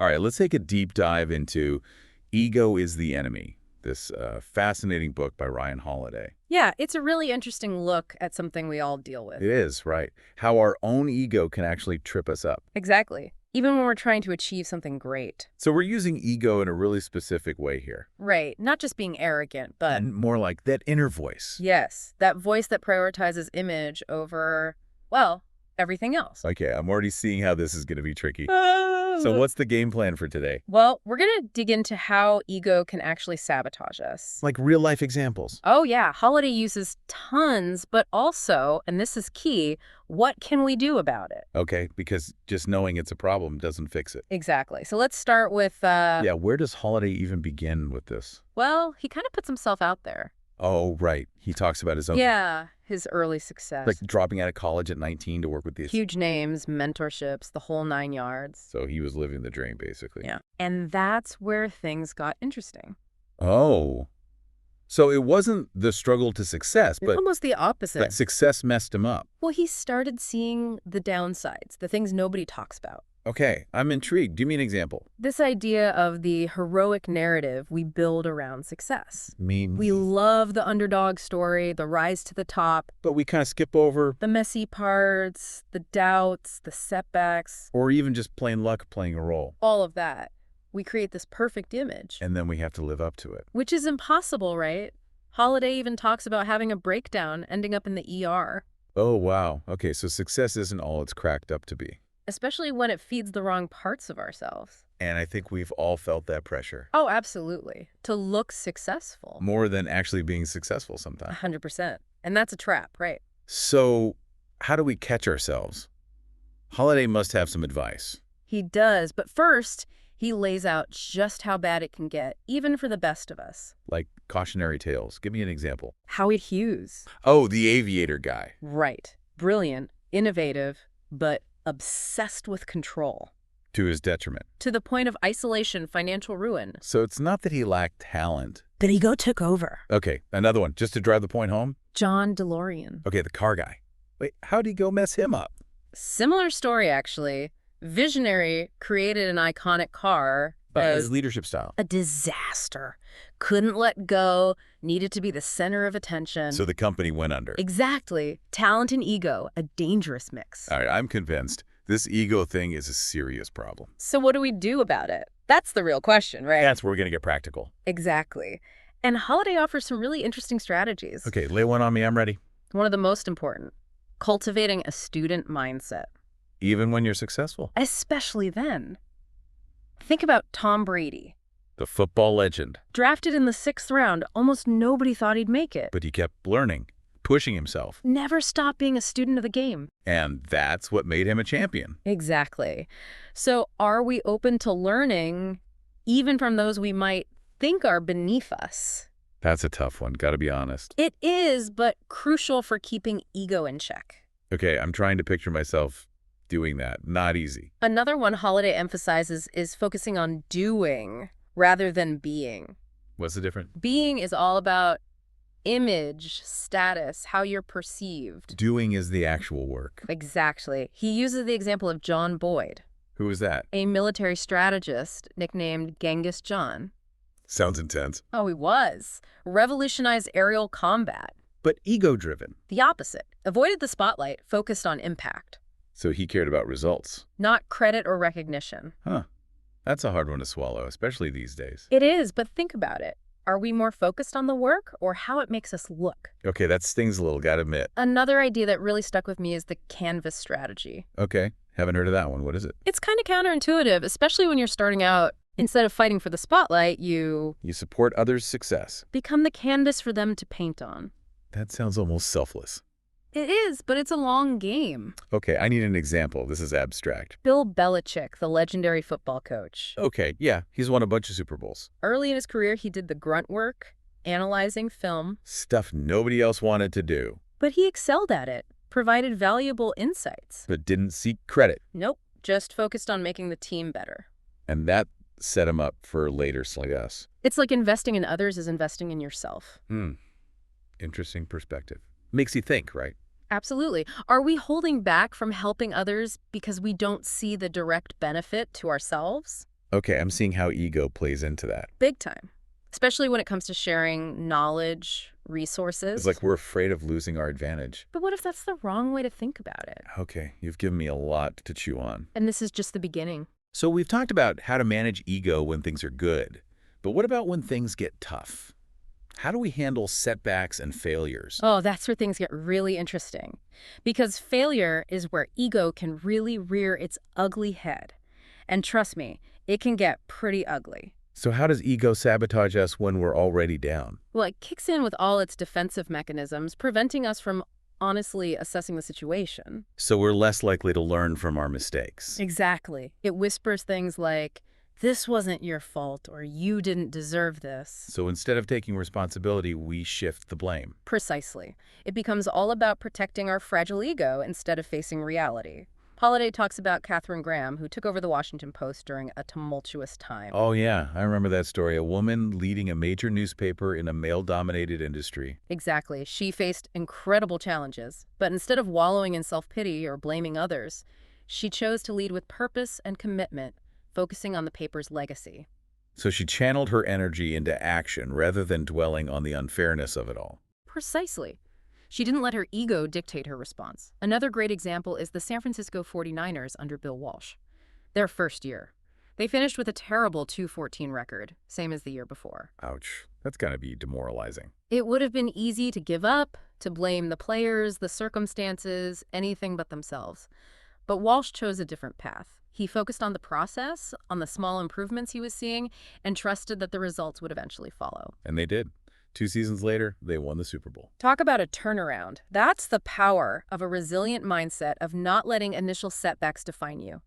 All right, let's take a deep dive into Ego is the Enemy, this fascinating book by Ryan Holiday. Yeah, it's a really interesting look at something we all deal with. It is, right? How our own ego can actually trip us up. Exactly. Even when we're trying to achieve something great. So we're using ego in a really specific way here. Right. Not just being arrogant, but And more like that inner voice. yes, that voice that prioritizes image over, well, everything else. Okay, I'm already seeing how this is going to be tricky. So what's the game plan for today? Well, we're going to dig into how ego can actually sabotage us. Like real-life examples. Oh, yeah. Holiday uses tons, but also, and this is key, what can we do about it? Okay, because just knowing it's a problem doesn't fix it. Exactly. So let's start with, Yeah, where does Holiday even begin with this? well, he kind of puts himself out there. Oh, right. He talks about his own... Yeah, his early success. Like dropping out of college at 19 to work with these... Huge names, mentorships, the whole 9 yards. So he was living the dream, basically. Yeah. And that's where things got interesting. Oh. So it wasn't the struggle to success, but Almost the opposite. that success messed him up. Well, he started seeing the downsides, the things nobody talks about. Okay, I'm intrigued. Give me an example. This idea of the heroic narrative we build around success. Mean... We love the underdog story, the rise to the top, But we kind of skip over... the messy parts, the doubts, the setbacks, Or even just plain luck playing a role. all of that. We create this perfect image, And then we have to live up to it. which is impossible, right? Holiday even talks about having a breakdown, ending up in the ER, Oh, wow. Okay, so success isn't all it's cracked up to be. especially when it feeds the wrong parts of ourselves. And I think we've all felt that pressure. Oh, absolutely. To look successful. More than actually being successful sometimes. 100%. And that's a trap, right? So how do we catch ourselves? Holiday must have some advice. He does, but first, he lays out just how bad it can get, even for the best of us. Like cautionary tales. Give me an example. Howard Hughes. Oh, the aviator guy. Right. Brilliant, innovative, but obsessed with control. To his detriment. To the point of isolation, financial ruin. So it's not that he lacked talent. But ego took over. Okay, another one, just to drive the point home. John DeLorean. Okay, the car guy. Wait, how'd he go mess him up? Similar story, actually. Visionary created an iconic car. But his leadership style. A disaster. Couldn't let go, needed to be the center of attention. So the company went under. Exactly. Talent and ego, a dangerous mix. All right, I'm convinced this ego thing is a serious problem. So what do we do about it? That's the real question, right? That's where we're going to get practical. Exactly. And Holiday offers some really interesting strategies. Okay, lay one on me. I'm ready. One of the most important, cultivating a student mindset. Even when you're successful. Especially then. Think about Tom Brady. The football legend. Drafted in the 6th round, almost nobody thought he'd make it. But he kept learning, pushing himself. Never stopped being a student of the game. And that's what made him a champion. Exactly. So are we open to learning even from those we might think are beneath us? That's a tough one, gotta be honest. It is, but crucial for keeping ego in check. Okay, I'm trying to picture myself doing that. Not easy. Another one Holiday emphasizes is focusing on doing rather than being. What's the difference? Being is all about image, status, how you're perceived. Doing is the actual work. Exactly. He uses the example of John Boyd, Who is that? a military strategist nicknamed Genghis John. Sounds intense. Oh, he was. Revolutionized aerial combat. But ego-driven. The opposite. Avoided the spotlight, focused on impact. So he cared about results. Not credit or recognition. Huh. That's a hard one to swallow, especially these days. It is, but think about it. Are we more focused on the work or how it makes us look? Okay, that stings a little, gotta admit. Another idea that really stuck with me is the canvas strategy. Okay, haven't heard of that one. What is it? It's kind of counterintuitive, especially when you're starting out. Instead of fighting for the spotlight, you You support others' success. become the canvas for them to paint on. That sounds almost selfless. It is, but it's a long game. Okay, I need an example. This is abstract. Bill Belichick, the legendary football coach. Okay, yeah, he's won a bunch of Super Bowls. Early in his career, he did the grunt work, analyzing film, Stuff nobody else wanted to do, but he excelled at it, provided valuable insights. but didn't seek credit. Nope, just focused on making the team better. And that set him up for later success. It's like investing in others is investing in yourself. Interesting perspective. Makes you think, right? Absolutely. Are we holding back from helping others because we don't see the direct benefit to ourselves? Okay, I'm seeing how ego plays into that. Big time. Especially when it comes to sharing knowledge, It's resources. like we're afraid of losing our advantage. But what if that's the wrong way to think about it? Okay, you've given me a lot to chew on. And this is just the beginning. So we've talked about how to manage ego when things are good. But what about when things get tough? How do we handle setbacks and failures? Oh, that's where things get really interesting. Because failure is where ego can really rear its ugly head. And trust me, it can get pretty ugly. So how does ego sabotage us when we're already down? Well, it kicks in with all its defensive mechanisms, preventing us from honestly assessing the situation. So we're less likely to learn from our mistakes. Exactly. It whispers things like, this wasn't your fault, or you didn't deserve this. So instead of taking responsibility, we shift the blame. Precisely. It becomes all about protecting our fragile ego instead of facing reality. Holiday talks about Katharine Graham, who took over the Washington Post during a tumultuous time. Oh yeah, I remember that story. A woman leading a major newspaper in a male-dominated industry. Exactly. She faced incredible challenges, but instead of wallowing in self-pity or blaming others, she chose to lead with purpose and commitment, focusing on the paper's legacy. So she channeled her energy into action rather than dwelling on the unfairness of it all. Precisely. She didn't let her ego dictate her response. Another great example is the San Francisco 49ers under Bill Walsh. Their first year. They finished with a terrible 2-14 record, same as the year before. Ouch, that's gotta be demoralizing. It would have been easy to give up, to blame the players, the circumstances, anything but themselves. But Walsh chose a different path. He focused on the process, on the small improvements he was seeing, and trusted that the results would eventually follow. And they did. 2 seasons later, they won the Super Bowl. Talk about a turnaround. That's the power of a resilient mindset of not letting initial setbacks define you.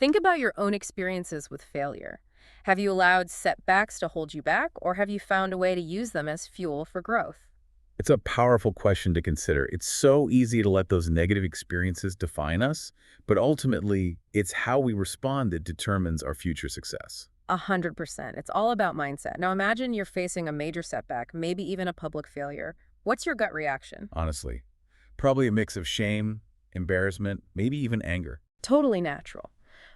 Think about your own experiences with failure. Have you allowed setbacks to hold you back, or have you found a way to use them as fuel for growth? It's a powerful question to consider. It's so easy to let those negative experiences define us, but ultimately, it's how we respond that determines our future success. 100%. It's all about mindset. Now imagine you're facing a major setback, maybe even a public failure. What's your gut reaction? Honestly, probably a mix of shame, embarrassment, maybe even anger. Totally natural.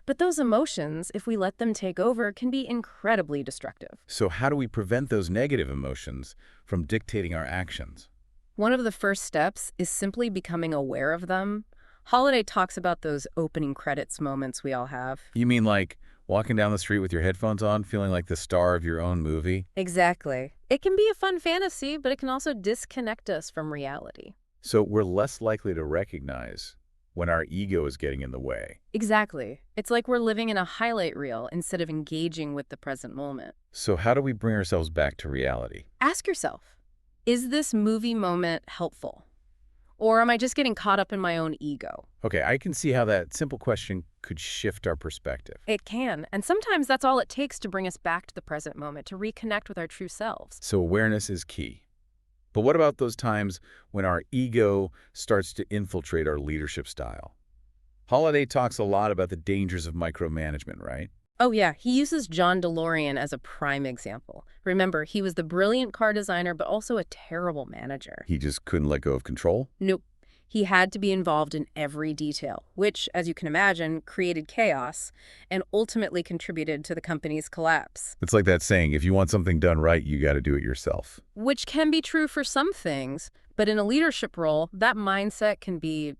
But those emotions, if we let them take over, can be incredibly destructive. So how do we prevent those negative emotions from dictating our actions? One of the first steps is simply becoming aware of them. Holiday talks about those opening credits moments we all have. You mean like walking down the street with your headphones on, feeling like the star of your own movie? Exactly. It can be a fun fantasy, but it can also disconnect us from reality. So we're less likely to recognize when our ego is getting in the way. Exactly. It's like we're living in a highlight reel instead of engaging with the present moment. So how do we bring ourselves back to reality? Ask yourself, is this movie moment helpful? Or am I just getting caught up in my own ego? Okay, I can see how that simple question could shift our perspective. It can, and sometimes that's all it takes to bring us back to the present moment, to reconnect with our true selves. So awareness is key. But what about those times when our ego starts to infiltrate our leadership style? Holiday talks a lot about the dangers of micromanagement, right? Oh yeah, he uses John DeLorean as a prime example. Remember, he was the brilliant car designer, but also a terrible manager. He just couldn't let go of control? Nope. He had to be involved in every detail, which, as you can imagine, created chaos and ultimately contributed to the company's collapse. It's like that saying, if you want something done right, you got to do it yourself. Which can be true for some things, but in a leadership role, that mindset can be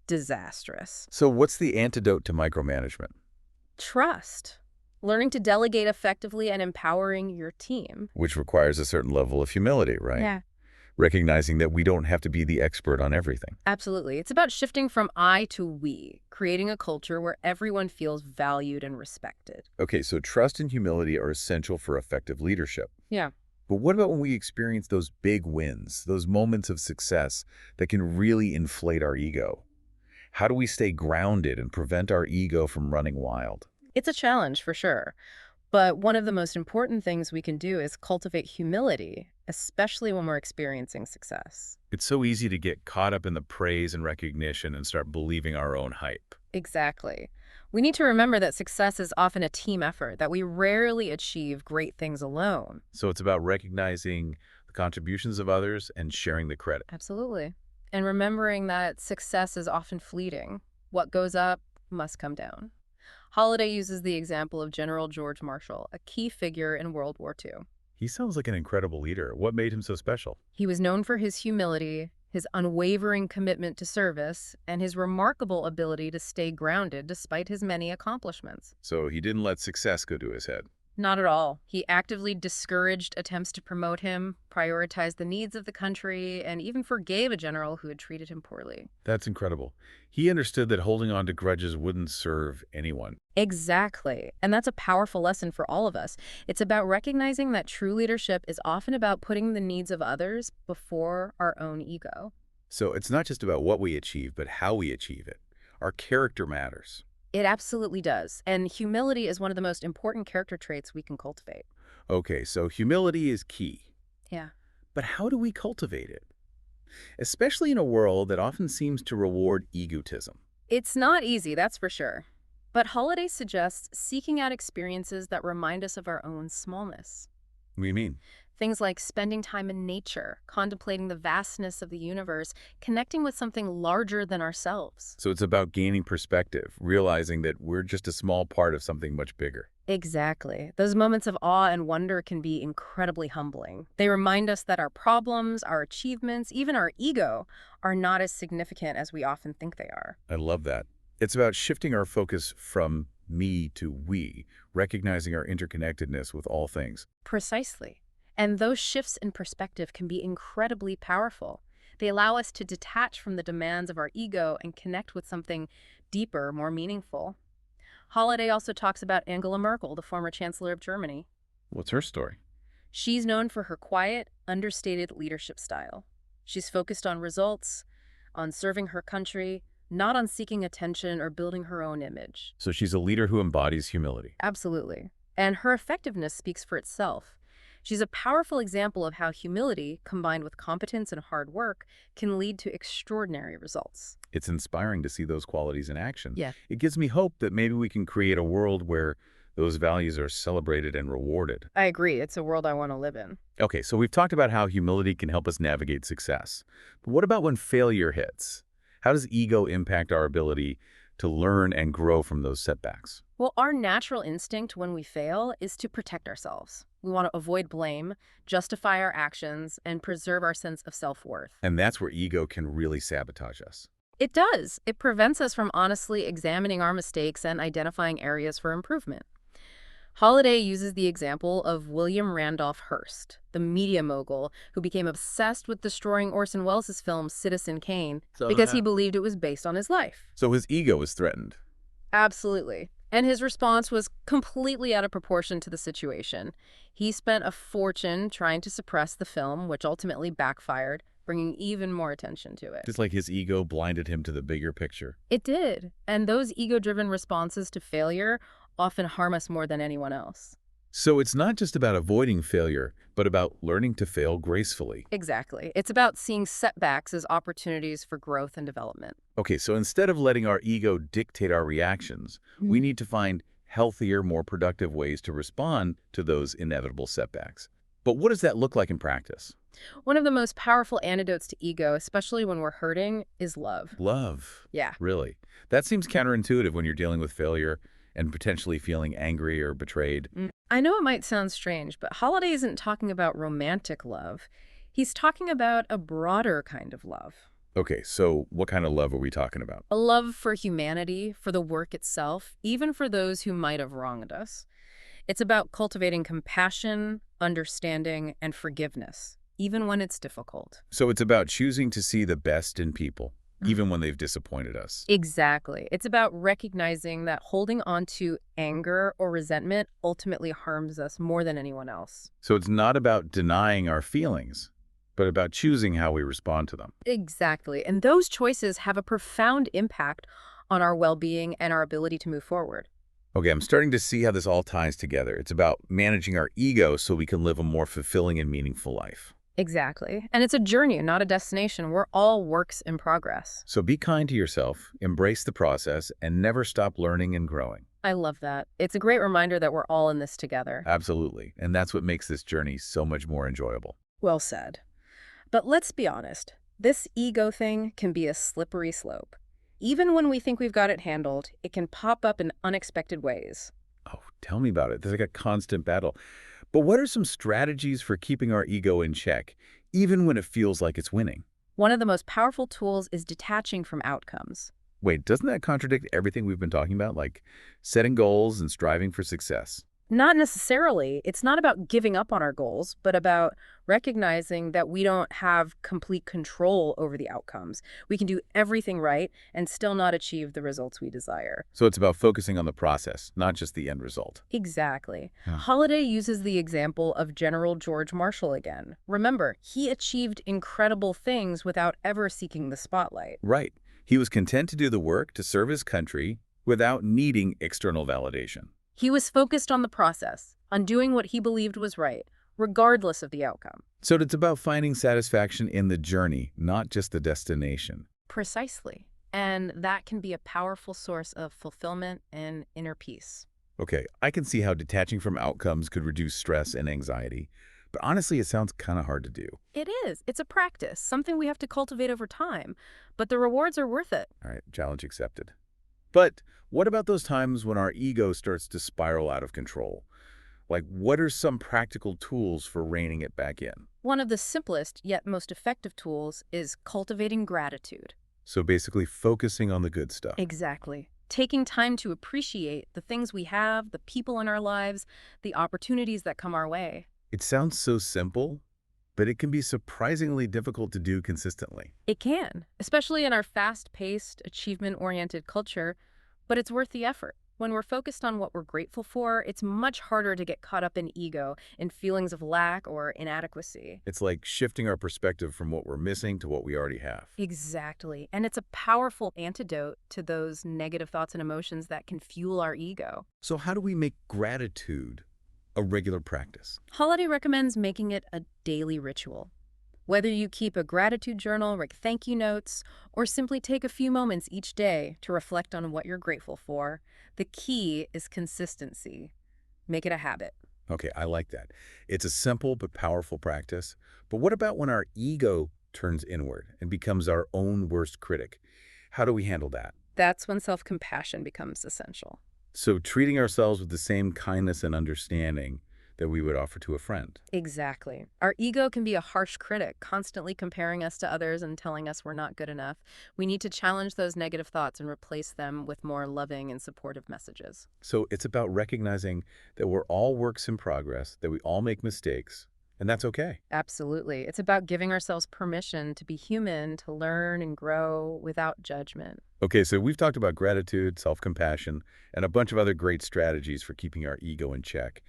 disastrous. So what's the antidote to micromanagement? Trust. Learning to delegate effectively and empowering your team. Which requires a certain level of humility, right? Yeah. Recognizing that we don't have to be the expert on everything. Absolutely. It's about shifting from I to we, creating a culture where everyone feels valued and respected. Okay, so trust and humility are essential for effective leadership. Yeah. But what about when we experience those big wins, those moments of success that can really inflate our ego? How do we stay grounded and prevent our ego from running wild? It's a challenge for sure. But one of the most important things we can do is cultivate humility, especially when we're experiencing success. It's so easy to get caught up in the praise and recognition and start believing our own hype. Exactly. We need to remember that success is often a team effort, that we rarely achieve great things alone. So it's about recognizing the contributions of others and sharing the credit. Absolutely. And remembering that success is often fleeting. What goes up must come down. Holliday uses the example of General George Marshall, a key figure in World War II. He sounds like an incredible leader. What made him so special? He was known for his humility, his unwavering commitment to service, and his remarkable ability to stay grounded despite his many accomplishments. So he didn't let success go to his head. Not at all. He actively discouraged attempts to promote him, prioritized the needs of the country, and even forgave a general who had treated him poorly. That's incredible. He understood that holding on to grudges wouldn't serve anyone. Exactly. And that's a powerful lesson for all of us. It's about recognizing that true leadership is often about putting the needs of others before our own ego. So it's not just about what we achieve, but how we achieve it. Our character matters. It absolutely does. And humility is one of the most important character traits we can cultivate. Okay, so humility is key. Yeah. But how do we cultivate it? Especially in a world that often seems to reward egotism. It's not easy, that's for sure. But Holiday suggests seeking out experiences that remind us of our own smallness. What do you mean? Things like spending time in nature, contemplating the vastness of the universe, connecting with something larger than ourselves. So it's about gaining perspective, realizing that we're just a small part of something much bigger. Exactly. Those moments of awe and wonder can be incredibly humbling. They remind us that our problems, our achievements, even our ego, are not as significant as we often think they are. I love that. It's about shifting our focus from me to we, recognizing our interconnectedness with all things. Precisely. And those shifts in perspective can be incredibly powerful. They allow us to detach from the demands of our ego and connect with something deeper, more meaningful. Holiday also talks about Angela Merkel, the former Chancellor of Germany. What's her story? She's known for her quiet, understated leadership style. She's focused on results, on serving her country, not on seeking attention or building her own image. So she's a leader who embodies humility. Absolutely. And her effectiveness speaks for itself. She's a powerful example of how humility, combined with competence and hard work, can lead to extraordinary results. It's inspiring to see those qualities in action. Yeah. It gives me hope that maybe we can create a world where those values are celebrated and rewarded. I agree. It's a world I want to live in. Okay, so we've talked about how humility can help us navigate success. But what about when failure hits? How does ego impact our ability to learn and grow from those setbacks? Well, our natural instinct when we fail is to protect ourselves. We want to avoid blame, justify our actions, and preserve our sense of self-worth. And that's where ego can really sabotage us. It does. It prevents us from honestly examining our mistakes and identifying areas for improvement. Holiday uses the example of William Randolph Hearst, the media mogul who became obsessed with destroying Orson Welles' film Citizen Kane because he believed it was based on his life. So his ego was threatened. Absolutely. And his response was completely out of proportion to the situation. He spent a fortune trying to suppress the film, which ultimately backfired, bringing even more attention to it. Just like his ego blinded him to the bigger picture. It did. And those ego-driven responses to failure often harm us more than anyone else. So it's not just about avoiding failure, but about learning to fail gracefully. Exactly. It's about seeing setbacks as opportunities for growth and development. Okay, so instead of letting our ego dictate our reactions, we need to find healthier, more productive ways to respond to those inevitable setbacks. But what does that look like in practice? One of the most powerful antidotes to ego, especially when we're hurting, is love. Love. Yeah. Really? That seems counterintuitive when you're dealing with failure and potentially feeling angry or betrayed. I know it might sound strange, but Holiday isn't talking about romantic love. He's talking about a broader kind of love. Okay, so what kind of love are we talking about? A love for humanity, for the work itself, even for those who might have wronged us. It's about cultivating compassion, understanding, and forgiveness, even when it's difficult. So it's about choosing to see the best in people, even when they've disappointed us. Exactly. It's about recognizing that holding on to anger or resentment ultimately harms us more than anyone else. So it's not about denying our feelings, but about choosing how we respond to them. Exactly. And those choices have a profound impact on our well-being and our ability to move forward. Okay, I'm starting to see how this all ties together. It's about managing our ego so we can live a more fulfilling and meaningful life. Exactly. And it's a journey, not a destination. We're all works in progress. So be kind to yourself, embrace the process, and never stop learning and growing. I love that. It's a great reminder that we're all in this together. Absolutely. And that's what makes this journey so much more enjoyable. Well said. But let's be honest. This ego thing can be a slippery slope. Even when we think we've got it handled, it can pop up in unexpected ways. Oh, tell me about it. There's like a constant battle. But what are some strategies for keeping our ego in check, even when it feels like it's winning? One of the most powerful tools is detaching from outcomes. Wait, doesn't that contradict everything we've been talking about, like setting goals and striving for success? Not necessarily. It's not about giving up on our goals, but about recognizing that we don't have complete control over the outcomes. We can do everything right and still not achieve the results we desire. So it's about focusing on the process, not just the end result. Exactly. Yeah. Holiday uses the example of General George Marshall again. Remember, he achieved incredible things without ever seeking the spotlight. Right. He was content to do the work to serve his country without needing external validation. He was focused on the process, on doing what he believed was right, regardless of the outcome. So it's about finding satisfaction in the journey, not just the destination. Precisely. And that can be a powerful source of fulfillment and inner peace. Okay, I can see how detaching from outcomes could reduce stress and anxiety, but honestly, it sounds kind of hard to do. It is. It's a practice, something we have to cultivate over time, but the rewards are worth it. All right, challenge accepted. But what about those times when our ego starts to spiral out of control? Like, what are some practical tools for reining it back in? One of the simplest yet most effective tools is cultivating gratitude. So basically focusing on the good stuff. Exactly. Taking time to appreciate the things we have, the people in our lives, the opportunities that come our way. It sounds so simple, but it can be surprisingly difficult to do consistently. It can, especially in our fast-paced, achievement-oriented culture, but it's worth the effort. When we're focused on what we're grateful for, it's much harder to get caught up in ego, in feelings of lack or inadequacy. It's like shifting our perspective from what we're missing to what we already have. Exactly. And it's a powerful antidote to those negative thoughts and emotions that can fuel our ego. So how do we make gratitude a regular practice? Holiday recommends making it a daily ritual. Whether you keep a gratitude journal, write thank you notes, or simply take a few moments each day to reflect on what you're grateful for, the key is consistency. Make it a habit. Okay, I like that. It's a simple but powerful practice. But what about when our ego turns inward and becomes our own worst critic? How do we handle that? That's when self-compassion becomes essential. So treating ourselves with the same kindness and understanding that we would offer to a friend. Exactly. Our ego can be a harsh critic, constantly comparing us to others and telling us we're not good enough. We need to challenge those negative thoughts and replace them with more loving and supportive messages. So it's about recognizing that we're all works in progress, that we all make mistakes, and that's okay. Absolutely. It's about giving ourselves permission to be human, to learn and grow without judgment. Okay, so we've talked about gratitude, self-compassion, and a bunch of other great strategies for keeping our ego in check.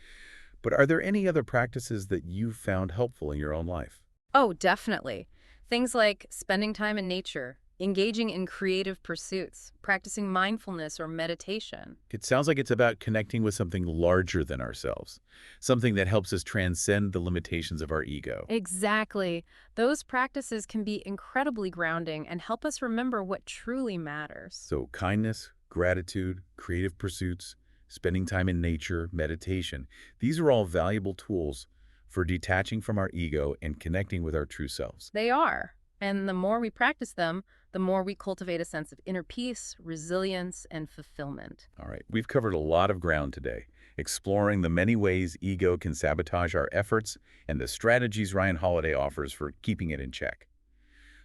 But are there any other practices that you've found helpful in your own life? Oh, definitely. Things like spending time in nature, engaging in creative pursuits, practicing mindfulness or meditation. It sounds like it's about connecting with something larger than ourselves, something that helps us transcend the limitations of our ego. Exactly. Those practices can be incredibly grounding and help us remember what truly matters. So kindness, gratitude, creative pursuits, spending time in nature, meditation, these are all valuable tools for detaching from our ego and connecting with our true selves. They are. And the more we practice them, the more we cultivate a sense of inner peace, resilience, and fulfillment. All right, we've covered a lot of ground today, exploring the many ways ego can sabotage our efforts and the strategies Ryan Holiday offers for keeping it in check.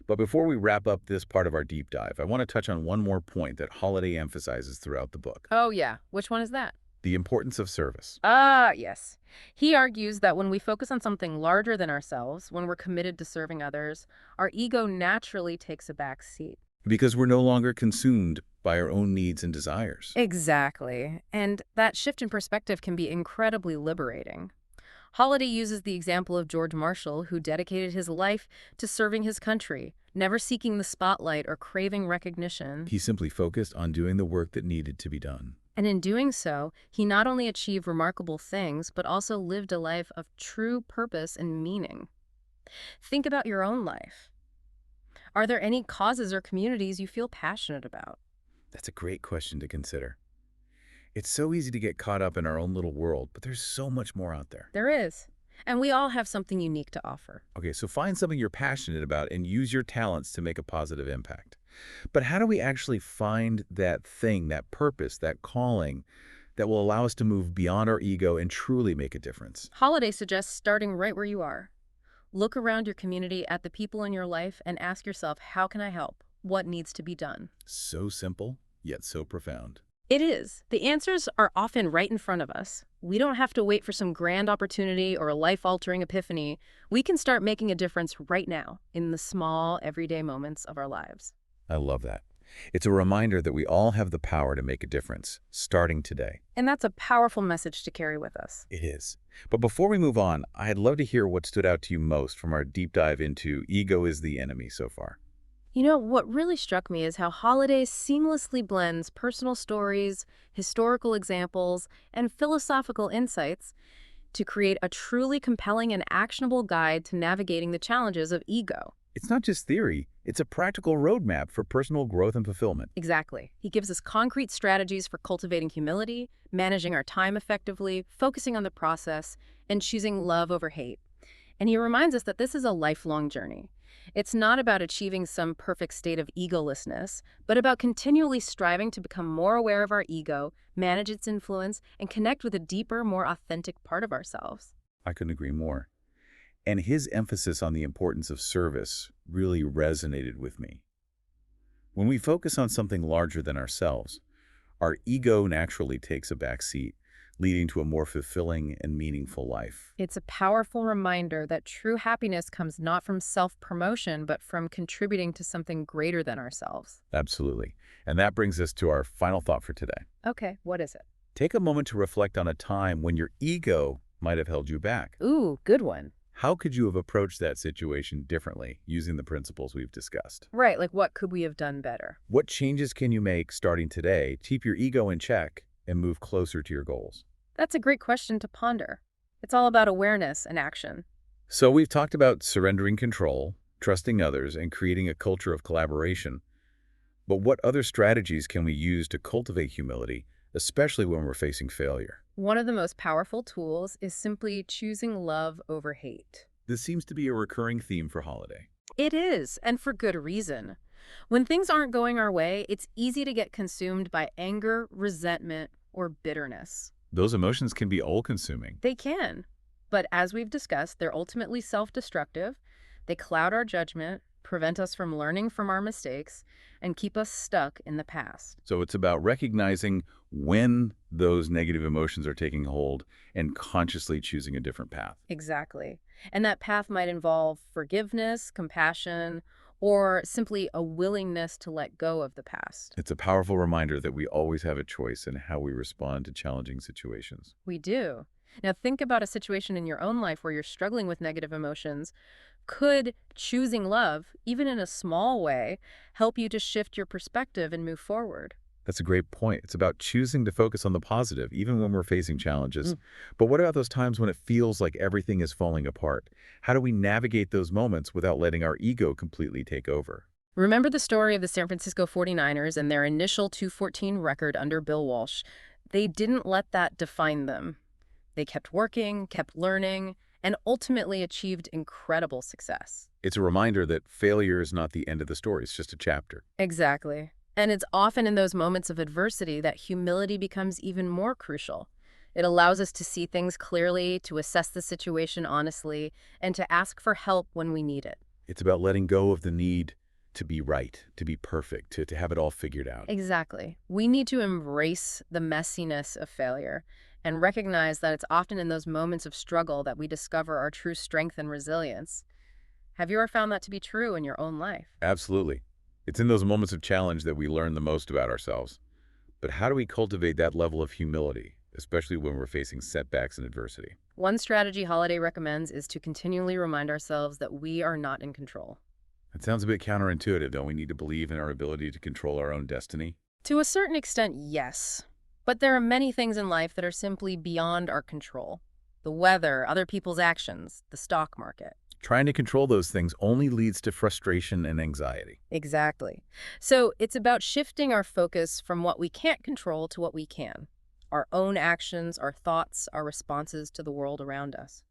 But before we wrap up this part of our deep dive, I want to touch on one more point that Holiday emphasizes throughout the book: Oh, yeah. Which one is that? the importance of service. Ah, yes. He argues that when we focus on something larger than ourselves, when we're committed to serving others, our ego naturally takes a back seat. Because we're no longer consumed by our own needs and desires. Exactly. And that shift in perspective can be incredibly liberating. Holiday uses the example of George Marshall, who dedicated his life to serving his country, never seeking the spotlight or craving recognition. He simply focused on doing the work that needed to be done. And in doing so, he not only achieved remarkable things, but also lived a life of true purpose and meaning. Think about your own life. Are there any causes or communities you feel passionate about? That's a great question to consider. It's so easy to get caught up in our own little world, but there's so much more out there. There is. And we all have something unique to offer. Okay, so find something you're passionate about and use your talents to make a positive impact. But how do we actually find that thing, that purpose, that calling that will allow us to move beyond our ego and truly make a difference? Holiday suggests starting right where you are. Look around your community at the people in your life and ask yourself, how can I help? What needs to be done? So simple, yet so profound. It is. The answers are often right in front of us. We don't have to wait for some grand opportunity or a life-altering epiphany. We can start making a difference right now in the small, everyday moments of our lives. I love that. It's a reminder that we all have the power to make a difference, starting today. And that's a powerful message to carry with us. It is. But before we move on, I'd love to hear what stood out to you most from our deep dive into Ego is the Enemy so far. You know, what really struck me is how Holidays seamlessly blends personal stories, historical examples, and philosophical insights to create a truly compelling and actionable guide to navigating the challenges of ego. It's not just theory, it's a practical roadmap for personal growth and fulfillment. Exactly. He gives us concrete strategies for cultivating humility, managing our time effectively, focusing on the process, and choosing love over hate. And he reminds us that this is a lifelong journey. It's not about achieving some perfect state of egolessness, but about continually striving to become more aware of our ego, manage its influence, and connect with a deeper, more authentic part of ourselves. I couldn't agree more. And his emphasis on the importance of service really resonated with me. When we focus on something larger than ourselves, our ego naturally takes a back seat, leading to a more fulfilling and meaningful life. It's a powerful reminder that true happiness comes not from self-promotion, but from contributing to something greater than ourselves. Absolutely. And that brings us to our final thought for today. Okay, what is it? Take a moment to reflect on a time when your ego might have held you back. Ooh, good one. How could you have approached that situation differently using the principles we've discussed? Right, like what could we have done better? What changes can you make starting today to keep your ego in check and move closer to your goals? That's a great question to ponder. It's all about awareness and action. So we've talked about surrendering control, trusting others, and creating a culture of collaboration. But what other strategies can we use to cultivate humility, especially when we're facing failure? One of the most powerful tools is simply choosing love over hate. This seems to be a recurring theme for Holiday. It is, and for good reason. When things aren't going our way, it's easy to get consumed by anger, resentment, or bitterness. Those emotions can be all-consuming. They can, but as we've discussed, they're ultimately self-destructive. They cloud our judgment, prevent us from learning from our mistakes, and keep us stuck in the past. So it's about recognizing when those negative emotions are taking hold and consciously choosing a different path. Exactly. And that path might involve forgiveness, compassion, or simply a willingness to let go of the past. It's a powerful reminder that we always have a choice in how we respond to challenging situations. We do. Now think about a situation in your own life where you're struggling with negative emotions. Could choosing love, even in a small way, help you to shift your perspective and move forward? That's a great point. It's about choosing to focus on the positive, even when we're facing challenges. But what about those times when it feels like everything is falling apart? How do we navigate those moments without letting our ego completely take over? Remember the story of the San Francisco 49ers and their initial 2-14 record under Bill Walsh? They didn't let that define them. They kept working, kept learning, and ultimately achieved incredible success. It's a reminder that failure is not the end of the story. It's just a chapter. Exactly. And it's often in those moments of adversity that humility becomes even more crucial. It allows us to see things clearly, to assess the situation honestly, and to ask for help when we need it. It's about letting go of the need to be right, to be perfect, to have it all figured out. Exactly. We need to embrace the messiness of failure and recognize that it's often in those moments of struggle that we discover our true strength and resilience. Have you ever found that to be true in your own life? Absolutely. It's in those moments of challenge that we learn the most about ourselves. But how do we cultivate that level of humility, especially when we're facing setbacks and adversity? One strategy Holiday recommends is to continually remind ourselves that we are not in control. It sounds a bit counterintuitive. Don't we need to believe in our ability to control our own destiny? To a certain extent, yes. But there are many things in life that are simply beyond our control. The weather, other people's actions, the stock market. Trying to control those things only leads to frustration and anxiety. Exactly. So it's about shifting our focus from what we can't control to what we can. Our own actions, our thoughts, our responses to the world around us.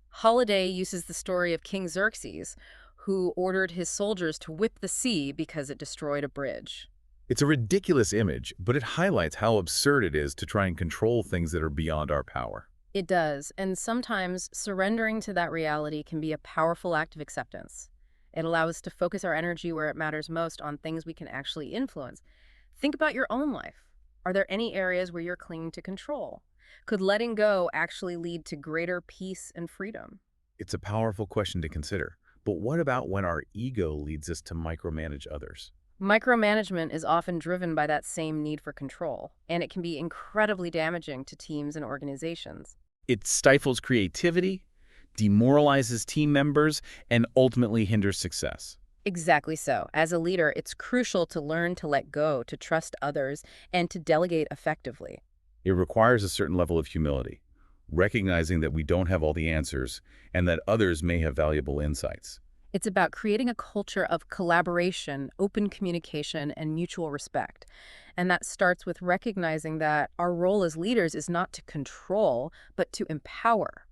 Holiday uses the story of King Xerxes, who ordered his soldiers to whip the sea because it destroyed a bridge. It's a ridiculous image, but it highlights how absurd it is to try and control things that are beyond our power. It does, and sometimes surrendering to that reality can be a powerful act of acceptance. It allows us to focus our energy where it matters most on things we can actually influence. Think about your own life. Are there any areas where you're clinging to control? Could letting go actually lead to greater peace and freedom? It's a powerful question to consider. But what about when our ego leads us to micromanage others? Micromanagement is often driven by that same need for control, and it can be incredibly damaging to teams and organizations. It stifles creativity, demoralizes team members, and ultimately hinders success. Exactly so. As a leader, it's crucial to learn to let go, to trust others, and to delegate effectively. It requires a certain level of humility, recognizing that we don't have all the answers and that others may have valuable insights. It's about creating a culture of collaboration, open communication, and mutual respect. And that starts with recognizing that our role as leaders is not to control, but to empower.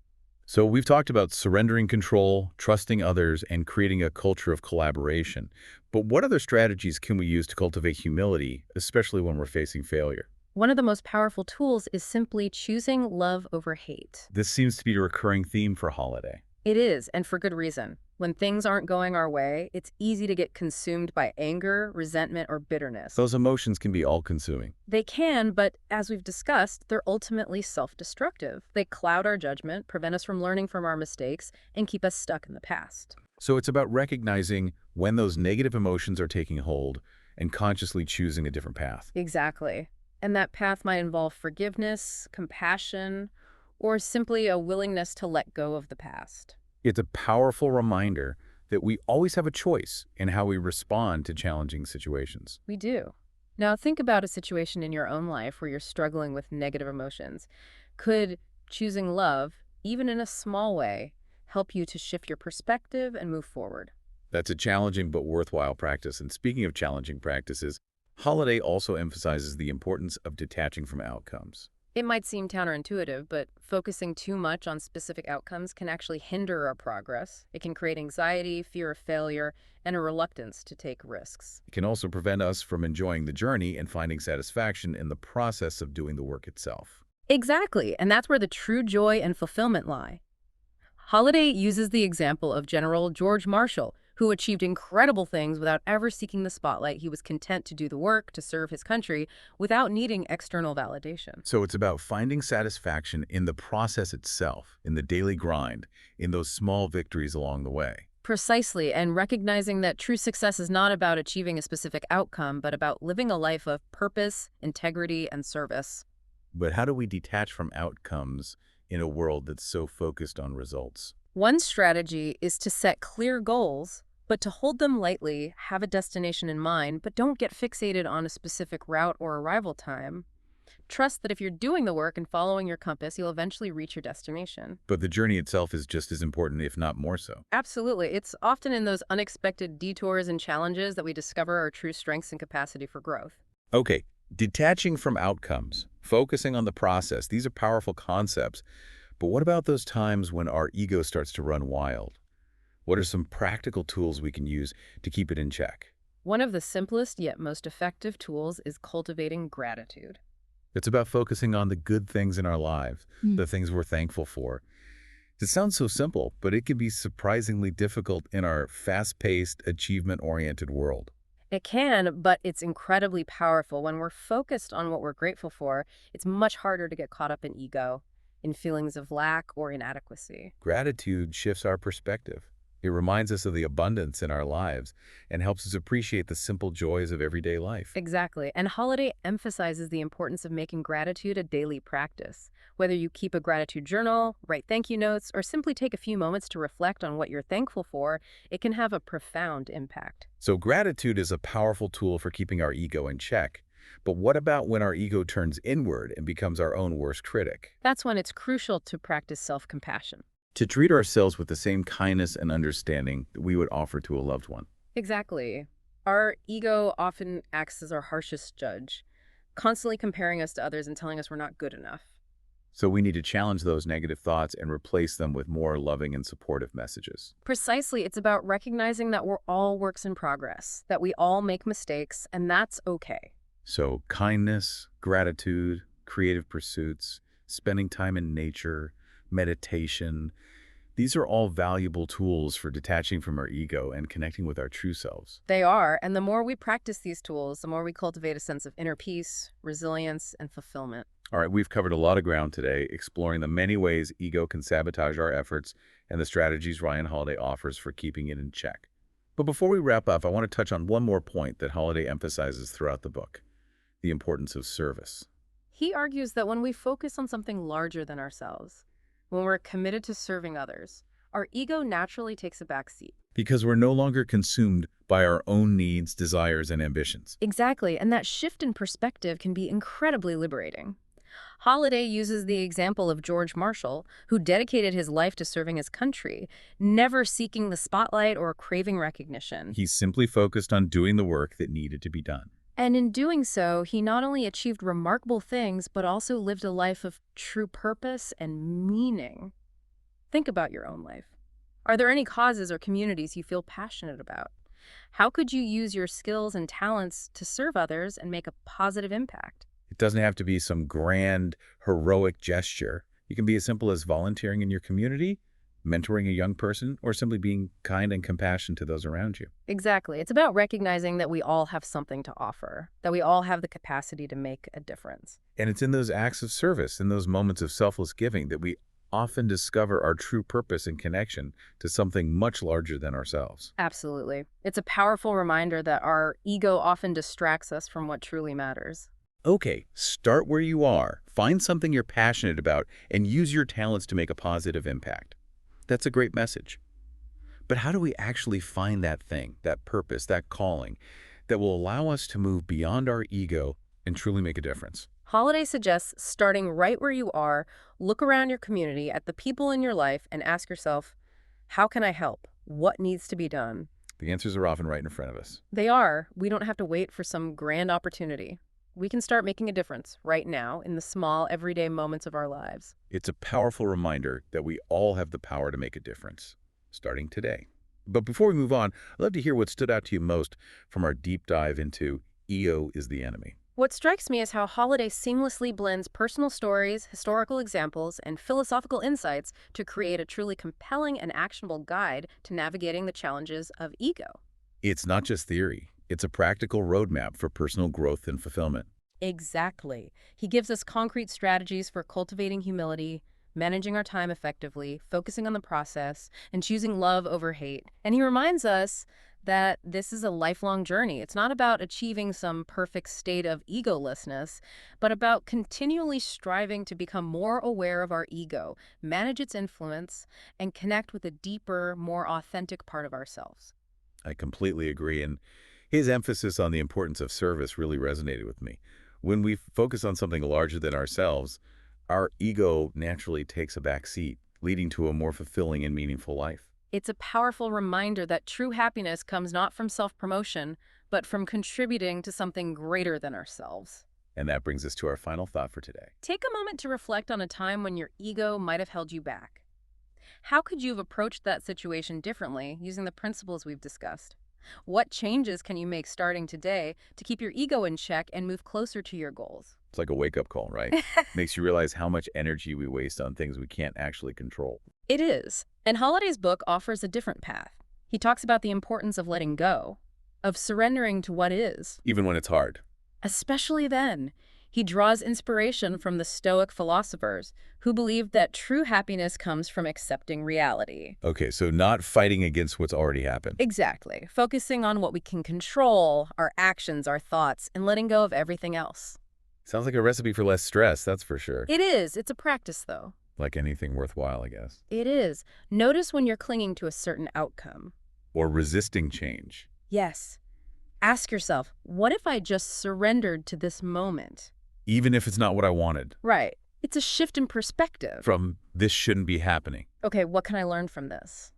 So we've talked about surrendering control, trusting others, and creating a culture of collaboration. But what other strategies can we use to cultivate humility, especially when we're facing failure? One of the most powerful tools is simply choosing love over hate. This seems to be a recurring theme for Holiday. It is, and for good reason. When things aren't going our way, it's easy to get consumed by anger, resentment, or bitterness. Those emotions can be all-consuming. They can, but as we've discussed, they're ultimately self-destructive. They cloud our judgment, prevent us from learning from our mistakes, and keep us stuck in the past. So it's about recognizing when those negative emotions are taking hold and consciously choosing a different path. Exactly. And that path might involve forgiveness, compassion, or simply a willingness to let go of the past. It's a powerful reminder that we always have a choice in how we respond to challenging situations. We do. Now think about a situation in your own life where you're struggling with negative emotions. Could choosing love, even in a small way, help you to shift your perspective and move forward? That's a challenging but worthwhile practice. And speaking of challenging practices, Holiday also emphasizes the importance of detaching from outcomes. It might seem counterintuitive, but focusing too much on specific outcomes can actually hinder our progress. It can create anxiety, fear of failure, and a reluctance to take risks. It can also prevent us from enjoying the journey and finding satisfaction in the process of doing the work itself. Exactly, and that's where the true joy and fulfillment lie. Holiday uses the example of General George Marshall, who achieved incredible things without ever seeking the spotlight. He was content to do the work, to serve his country, without needing external validation. So it's about finding satisfaction in the process itself, in the daily grind, in those small victories along the way. Precisely, and recognizing that true success is not about achieving a specific outcome, but about living a life of purpose, integrity, and service. But how do we detach from outcomes in a world that's so focused on results? One strategy is to set clear goals, but to hold them lightly, have a destination in mind, but don't get fixated on a specific route or arrival time. Trust that if you're doing the work and following your compass, you'll eventually reach your destination. But the journey itself is just as important, if not more so. Absolutely. It's often in those unexpected detours and challenges that we discover our true strengths and capacity for growth. Okay, detaching from outcomes, focusing on the process, these are powerful concepts. But what about those times when our ego starts to run wild? What are some practical tools we can use to keep it in check? One of the simplest yet most effective tools is cultivating gratitude. It's about focusing on the good things in our lives, the things we're thankful for. It sounds so simple, but it can be surprisingly difficult in our fast-paced, achievement-oriented world. It can, but it's incredibly powerful. When we're focused on what we're grateful for, it's much harder to get caught up in ego, in feelings of lack or inadequacy. Gratitude shifts our perspective. It reminds us of the abundance in our lives and helps us appreciate the simple joys of everyday life. Exactly. And Holiday emphasizes the importance of making gratitude a daily practice. Whether you keep a gratitude journal, write thank you notes, or simply take a few moments to reflect on what you're thankful for, it can have a profound impact. So gratitude is a powerful tool for keeping our ego in check. But what about when our ego turns inward and becomes our own worst critic? That's when it's crucial to practice self-compassion. To treat ourselves with the same kindness and understanding that we would offer to a loved one. Exactly. Our ego often acts as our harshest judge, constantly comparing us to others and telling us we're not good enough. So we need to challenge those negative thoughts and replace them with more loving and supportive messages. Precisely, it's about recognizing that we're all works in progress, that we all make mistakes, and that's okay. So kindness, gratitude, creative pursuits, spending time in nature, meditation, these are all valuable tools for detaching from our ego and connecting with our true selves. They are, and the more we practice these tools, the more we cultivate a sense of inner peace, resilience, and fulfillment. All right, we've covered a lot of ground today, exploring the many ways ego can sabotage our efforts and the strategies Ryan Holiday offers for keeping it in check. But before we wrap up, I want to touch on one more point that Holiday emphasizes throughout the book: the importance of service. He argues that when we focus on something larger than ourselves, when we're committed to serving others, our ego naturally takes a back seat. Because we're no longer consumed by our own needs, desires, and ambitions. Exactly, and that shift in perspective can be incredibly liberating. Holiday uses the example of George Marshall, who dedicated his life to serving his country, never seeking the spotlight or craving recognition. He simply focused on doing the work that needed to be done. And in doing so, he not only achieved remarkable things, but also lived a life of true purpose and meaning. Think about your own life. Are there any causes or communities you feel passionate about? How could you use your skills and talents to serve others and make a positive impact? It doesn't have to be some grand, heroic gesture. It can be as simple as volunteering in your community, mentoring a young person, or simply being kind and compassionate to those around you. Exactly. It's about recognizing that we all have something to offer, that we all have the capacity to make a difference. And it's in those acts of service, in those moments of selfless giving, that we often discover our true purpose and connection to something much larger than ourselves. Absolutely. It's a powerful reminder that our ego often distracts us from what truly matters. Okay, start where you are. Find something you're passionate about and use your talents to make a positive impact. That's a great message. But how do we actually find that thing, that purpose, that calling that will allow us to move beyond our ego and truly make a difference? Holiday suggests starting right where you are, look around your community at the people in your life and ask yourself, how can I help? What needs to be done? The answers are often right in front of us. They are. We don't have to wait for some grand opportunity. We can start making a difference right now in the small, everyday moments of our lives. It's a powerful reminder that we all have the power to make a difference, starting today. But before we move on, I'd love to hear what stood out to you most from our deep dive into Ego is the Enemy. What strikes me is how Holiday seamlessly blends personal stories, historical examples, and philosophical insights to create a truly compelling and actionable guide to navigating the challenges of ego. It's not just theory. It's a practical roadmap for personal growth and fulfillment. Exactly. He gives us concrete strategies for cultivating humility, managing our time effectively, focusing on the process, and choosing love over hate. And he reminds us that this is a lifelong journey. It's not about achieving some perfect state of egolessness, but about continually striving to become more aware of our ego, manage its influence, and connect with a deeper, more authentic part of ourselves. I completely agree, and his emphasis on the importance of service really resonated with me. When we focus on something larger than ourselves, our ego naturally takes a back seat, leading to a more fulfilling and meaningful life. It's a powerful reminder that true happiness comes not from self-promotion, but from contributing to something greater than ourselves. And that brings us to our final thought for today. Take a moment to reflect on a time when your ego might have held you back. How could you have approached that situation differently using the principles we've discussed? What changes can you make starting today to keep your ego in check and move closer to your goals? It's like a wake-up call, right? Makes you realize how much energy we waste on things we can't actually control. It is. And Holiday's book offers a different path. He talks about the importance of letting go, of surrendering to what is. Even when it's hard. Especially then, he draws inspiration from the Stoic philosophers who believed that true happiness comes from accepting reality. Okay, so not fighting against what's already happened. Exactly. Focusing on what we can control, our actions, our thoughts, and letting go of everything else. Sounds like a recipe for less stress, that's for sure. It is. It's a practice, though. Like anything worthwhile, I guess. It is. Notice when you're clinging to a certain outcome. Or resisting change. Yes. Ask yourself, what if I just surrendered to this moment? Even if it's not what I wanted. Right. It's a shift in perspective. From this shouldn't be happening. Okay, what can I learn from this?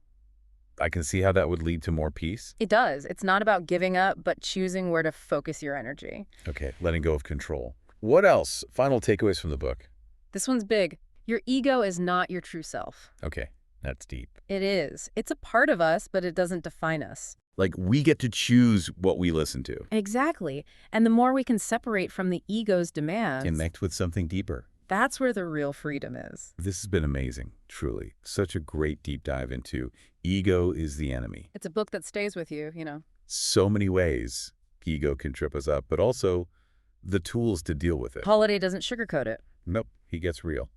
I can see how that would lead to more peace. It does. It's not about giving up, but choosing where to focus your energy. Okay, letting go of control. What else? Final takeaways from the book. This one's big. Your ego is not your true self. Okay, that's deep. It is. It's a part of us, but it doesn't define us. Like, we get to choose what we listen to. Exactly. And the more we can separate from the ego's demands, Connect with something deeper. that's where the real freedom is. This has been amazing, truly. Such a great deep dive into ego is the enemy. It's a book that stays with you, you know. So many ways ego can trip us up, but also the tools to deal with it. Holiday doesn't sugarcoat it. Nope, he gets real.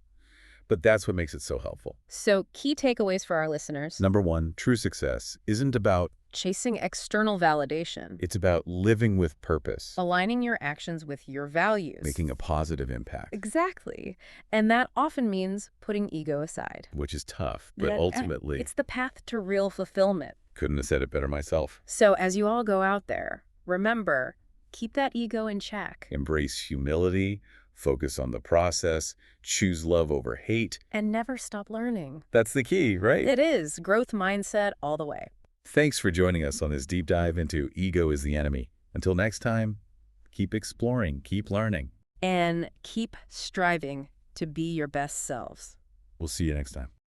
But that's what makes it so helpful. So, key takeaways for our listeners. Number one, true success isn't about, Chasing external validation. it's about living with purpose, Aligning your actions with your values. making a positive impact, Exactly. And that often means putting ego aside. which is tough, but That- ultimately, It's the path to real fulfillment. couldn't have said it better myself. So as you all go out there, remember, keep that ego in check. Embrace humility, focus on the process, choose love over hate. And never stop learning. That's the key, right? It is growth mindset all the way. Thanks for joining us on this deep dive into Ego is the Enemy. Until next time, keep exploring, keep learning. And keep striving to be your best selves. We'll see you next time.